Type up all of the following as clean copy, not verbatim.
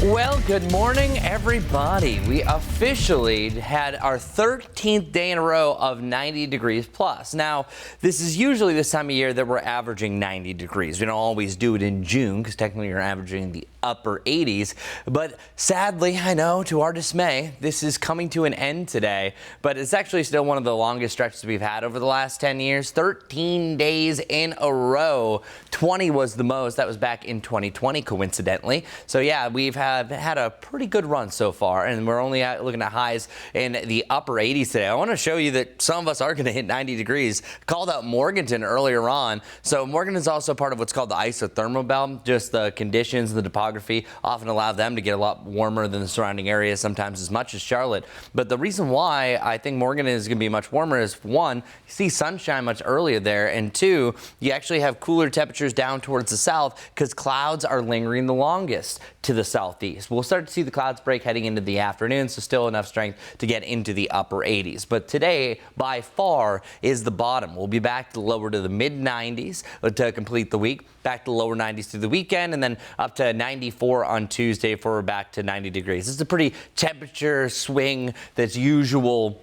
Well, good morning, everybody. We officially had our 13th day in a row of 90 degrees plus. Now, this is usually this time of year that we're averaging 90 degrees. We don't always do it in June because technically you're averaging the upper 80s. But sadly, I know, to our dismay, this is coming to an end today. But it's actually still one of the longest stretches we've had over the last 10 years. 13 days in a row. 20 was the most. That was back in 2020, coincidentally. So yeah, we've had a pretty good run so far, and we're only looking at highs in the upper 80s today. I want to show you that some of us are going to hit 90 degrees. Called out Morganton earlier on. So Morganton is also part of what's called the isothermal belt. Just the conditions, the topography often allow them to get a lot warmer than the surrounding areas, sometimes as much as Charlotte. But the reason why I think Morganton is going to be much warmer is, one, you see sunshine much earlier there, and two, you actually have cooler temperatures down towards the south because clouds are lingering the longest to the southeast. We'll start to see the clouds break heading into the afternoon, so still enough strength to get into the upper 80s. But today, by far, is the bottom. We'll be back to lower to the mid-90s to complete the week, back to lower 90s through the weekend, and then up to 94 on Tuesday for we're back to 90 degrees. This is a pretty temperature swing that's usual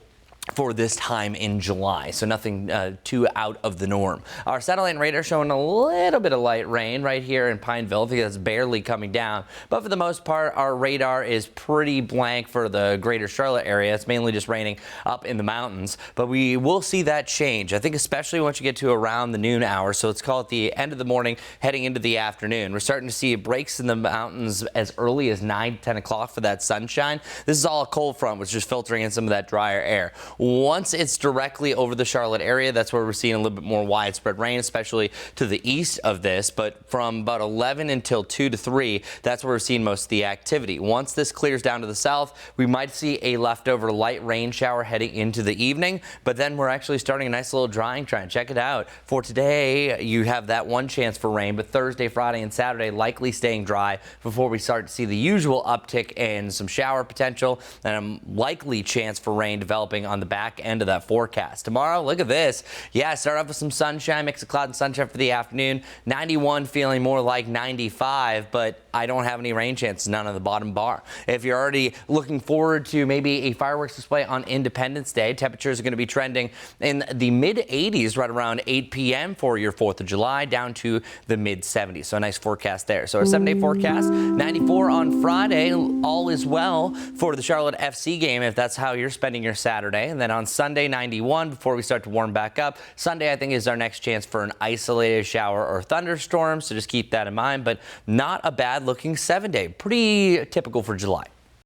for this time in July, so nothing too out of the norm. Our satellite and radar showing a little bit of light rain right here in Pineville. I think that's barely coming down, but for the most part, our radar is pretty blank for the greater Charlotte area. It's mainly just raining up in the mountains, but we will see that change. I think especially once you get to around the noon hour, so let's call it the end of the morning heading into the afternoon. We're starting to see breaks in the mountains as early as 9-10 o'clock for that sunshine. This is all a cold front, which is filtering in some of that drier air. Once it's directly over the Charlotte area, that's where we're seeing a little bit more widespread rain, especially to the east of this. But from about 11 until 2 to 3, that's where we're seeing most of the activity. Once this clears down to the south, we might see a leftover light rain shower heading into the evening. But then we're actually starting a nice little drying trend. Check it out. For today, you have that one chance for rain, but Thursday, Friday, and Saturday likely staying dry before we start to see the usual uptick in some shower potential and a likely chance for rain developing on the back end of that forecast. Tomorrow, look at this. Yeah, start off with some sunshine, mix of cloud and sunshine for the afternoon. 91 feeling more like 95, but I don't have any rain chances, none on the bottom bar. If you're already looking forward to maybe a fireworks display on Independence Day, temperatures are going to be trending in the mid 80s right around 8 p.m. for your 4th of July, down to the mid 70s. So a nice forecast there. So a 7-day forecast, 94 on Friday. All is well for the Charlotte FC game if that's how you're spending your Saturday. And then on Sunday, 91 before we start to warm back up. Sunday, I think, is our next chance for an isolated shower or thunderstorm, so just keep that in mind. But not a bad looking 7-day. Pretty typical for July.